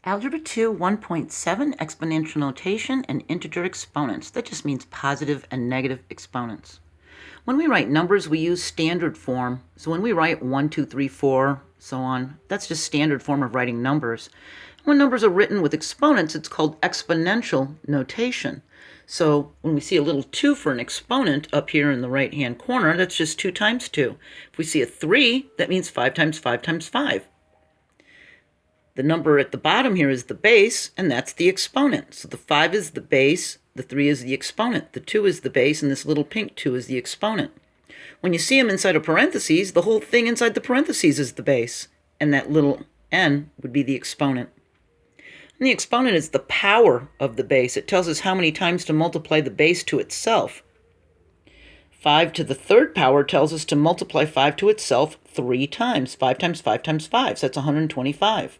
Algebra II 1.7 exponential notation and integer exponents. That just means positive and negative exponents. When we write numbers, we use standard form. So when we write 1, 2, 3, 4, so on, that's just standard form of writing numbers. When numbers are written with exponents, it's called exponential notation. So when we see a little 2 for an exponent up here in the right-hand corner, that's just 2 times 2. If we see a 3, that means 5 times 5 times 5. The number at the bottom here is the base, and that's the exponent. So the 5 is the base, the 3 is the exponent, the 2 is the base, and this little pink 2 is the exponent. When you see them inside of parentheses, the whole thing inside the parentheses is the base, and that little n would be the exponent. And the exponent is the power of the base. It tells us how many times to multiply the base to itself. 5 to the third power tells us to multiply 5 to itself 3 times. 5 times 5 times 5, so that's 125.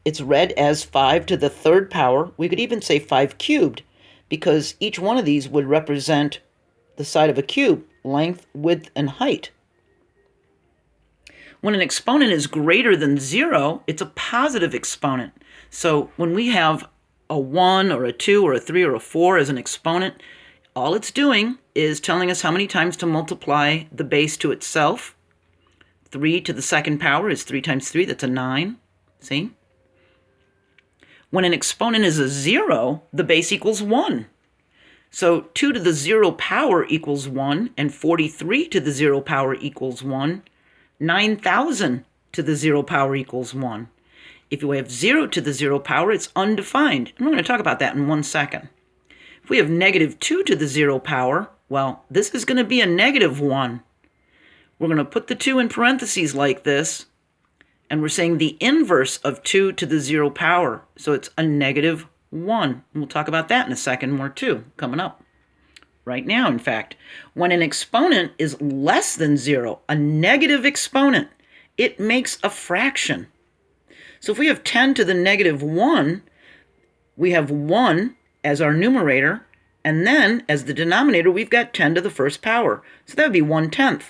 It's read as 5 to the third power. We could even say 5 cubed, because each one of these would represent the side of a cube, length, width, and height. When an exponent is greater than 0, it's a positive exponent. So when we have a 1 or a 2 or a 3 or a 4 as an exponent, all it's doing is telling us how many times to multiply the base to itself. 3 to the second power is 3 times 3, that's a 9. See? When an exponent is a 0, the base equals 1. So 2 to the 0 power equals 1, and 43 to the 0 power equals 1. 9,000 to the 0 power equals 1. If we have 0 to the 0 power, it's undefined. And we're going to talk about that in 1 second. If we have negative 2 to the 0 power, well, this is going to be a negative 1. We're going to put the 2 in parentheses like this, and we're saying the inverse of 2 to the 0 power. So it's a negative 1. And we'll talk about that in a second more too, coming up. Right now, in fact, when an exponent is less than 0, a negative exponent, it makes a fraction. So if we have 10 to the negative 1, we have 1 as our numerator, and then as the denominator, we've got 10 to the first power. So that would be 1/10.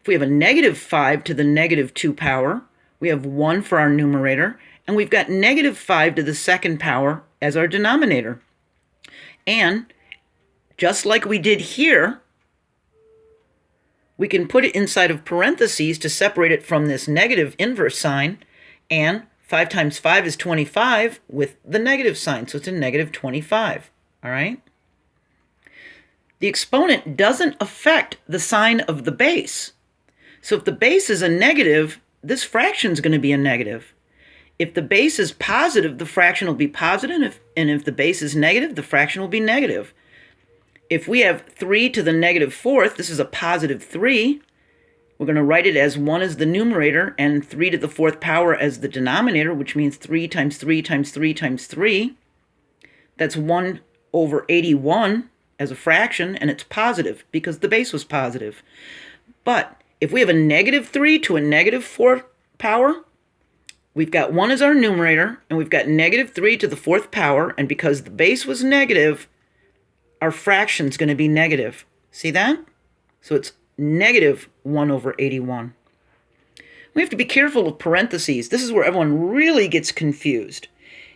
If we have a negative 5 to the negative 2 power, we have 1 for our numerator, and we've got negative 5 to the second power as our denominator. And just like we did here, we can put it inside of parentheses to separate it from this negative inverse sign, and 5 times 5 is 25 with the negative sign, so it's a negative 25, all right? The exponent doesn't affect the sign of the base. So if the base is a negative, this fraction is going to be a negative. If the base is positive, the fraction will be positive, and if the base is negative, the fraction will be negative. If we have 3 to the negative fourth, this is a positive 3. We're going to write it as 1 as the numerator and 3 to the fourth power as the denominator, which means 3 times 3 times 3 times 3. That's 1/81 as a fraction, and it's positive because the base was positive. But if we have a negative 3 to a negative 4 power, we've got 1 as our numerator, and we've got negative 3 to the fourth power, and because the base was negative, our fraction's going to be negative. See that? So it's negative 1/81. We have to be careful of parentheses. This is where everyone really gets confused.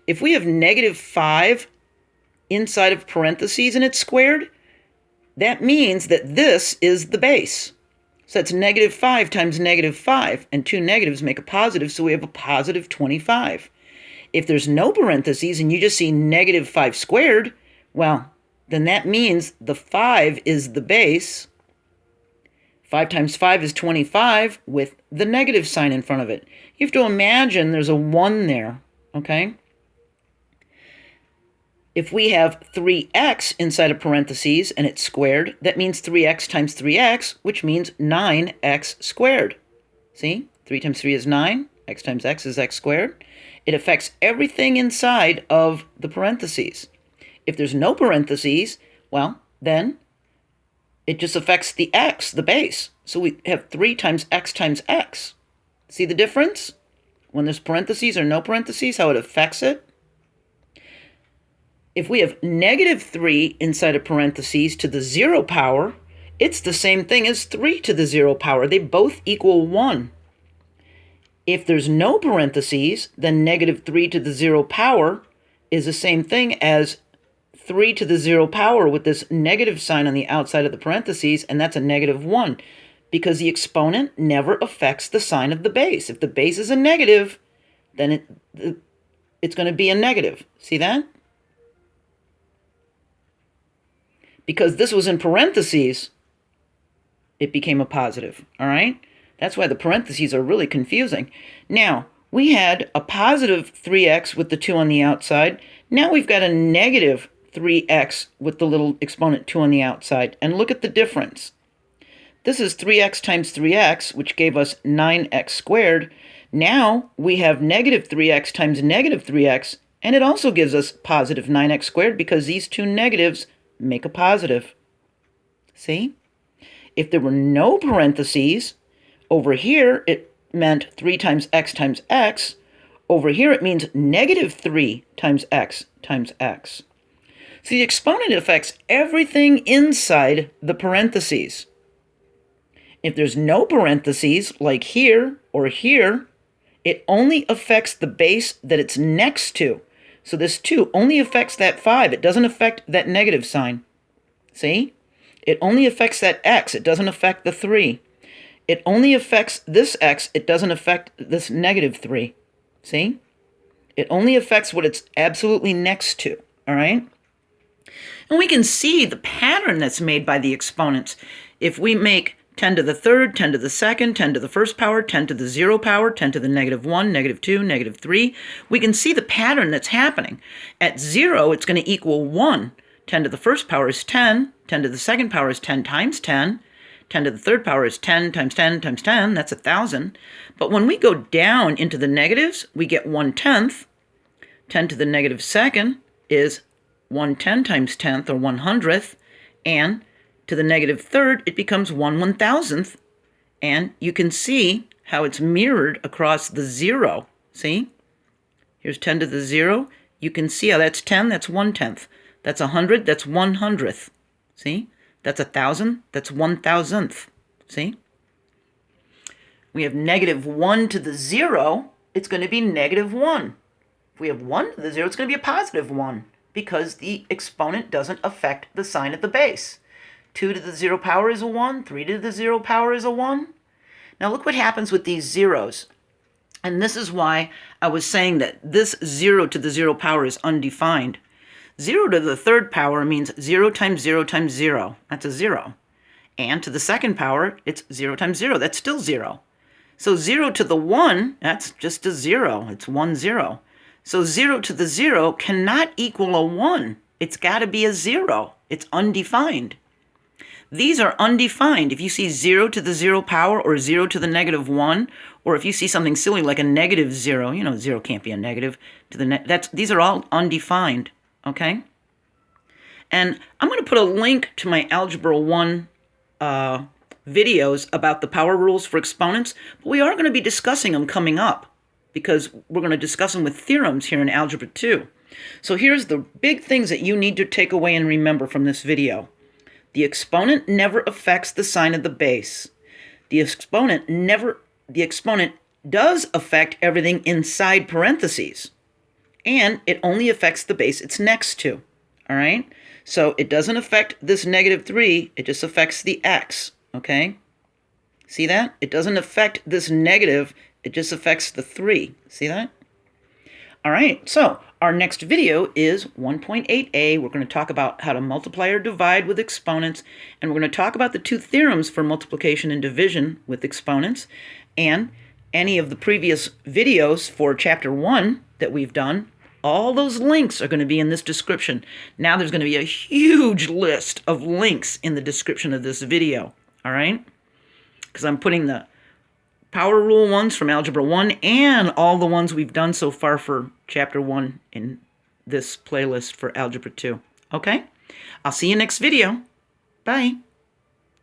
If we have negative 5 inside of parentheses and it's squared, that means that this is the base. So that's negative 5 times negative 5, and 2 negatives make a positive, so we have a positive 25. If there's no parentheses and you just see negative 5 squared, well, then that means the 5 is the base. 5 times 5 is 25 with the negative sign in front of it. You have to imagine there's a 1 there, okay? If we have 3x inside of parentheses and it's squared, that means 3x times 3x, which means 9x squared. See? 3 times 3 is 9. X times x is x squared. It affects everything inside of the parentheses. If there's no parentheses, well, then it just affects the x, the base. So we have 3 times x. See the difference? When there's parentheses or no parentheses, how it affects it? If we have negative 3 inside of parentheses to the 0 power, it's the same thing as 3 to the 0 power. They both equal 1. If there's no parentheses, then negative 3 to the 0 power is the same thing as 3 to the 0 power with this negative sign on the outside of the parentheses, and that's a negative 1, because the exponent never affects the sign of the base. If the base is a negative, then it's going to be a negative. See that? Because this was in parentheses, it became a positive, all right? That's why the parentheses are really confusing. Now, we had a positive 3x with the 2 on the outside. Now we've got a negative 3x with the little exponent 2 on the outside. And look at the difference. This is 3x times 3x, which gave us 9x squared. Now we have negative 3x times negative 3x, and it also gives us positive 9x squared because these two negatives make a positive. See? If there were no parentheses, over here it meant 3 times x. Over here it means negative 3 times x times x. So the exponent affects everything inside the parentheses. If there's no parentheses, like here or here, it only affects the base that it's next to. So this 2 only affects that 5. It doesn't affect that negative sign. See? It only affects that x. It doesn't affect the 3. It only affects this x. It doesn't affect this negative 3. See? It only affects what it's absolutely next to. All right? And we can see the pattern that's made by the exponents. If we make 10 to the third, 10 to the second, 10 to the first power, 10 to the 0 power, 10 to the negative 1, negative 2, negative 3. We can see the pattern that's happening. At 0, it's going to equal 1. 10 to the first power is 10. 10 to the second power is 10 times 10. 10 to the third power is 10 times 10 times 10. That's 1,000. But when we go down into the negatives, we get 1/10. 10 to the negative second is 1/10 times 10th, or 1/100th. And to the negative third, it becomes 1/1000th. And you can see how it's mirrored across the 0. See? Here's 10 to the 0. You can see how that's 10, that's 1/10. That's 100, that's 1/100th. See? That's 1,000, that's 1,000th. See? We have negative 1 to the 0, it's going to be negative 1. If we have 1 to the 0, it's going to be a positive 1, because the exponent doesn't affect the sign of the base. 2 to the 0 power is a 1. 3 to the 0 power is a 1. Now look what happens with these zeros. And this is why I was saying that this 0 to the 0 power is undefined. 0 to the third power means 0 times 0 times 0. That's a 0. And to the second power, it's 0 times 0. That's still 0. So 0 to the 1, that's just a 0. It's 1, 0. So 0 to the 0 cannot equal a 1. It's got to be a 0. It's undefined. These are undefined. If you see 0 to the 0 power, or 0 to the negative 1, or if you see something silly like a negative 0, you know 0 can't be a negative. These are all undefined, okay? And I'm going to put a link to my Algebra 1 videos about the power rules for exponents, but we are going to be discussing them coming up, because we're going to discuss them with theorems here in Algebra 2. So here's the big things that you need to take away and remember from this video. The exponent never affects the sign of the base. The exponent does affect everything inside parentheses. And it only affects the base it's next to. All right? So it doesn't affect this negative 3, it just affects the x. Okay? See that? It doesn't affect this negative, it just affects the 3. See that? All right, so our next video is 1.8a. We're going to talk about how to multiply or divide with exponents, and we're going to talk about the two theorems for multiplication and division with exponents, and any of the previous videos for Chapter 1 that we've done. All those links are going to be in this description. Now there's going to be a huge list of links in the description of this video, all right? Because I'm putting the power rule ones from Algebra 1 and all the ones we've done so far for Chapter 1 in this playlist for Algebra 2. Okay? I'll see you next video. Bye.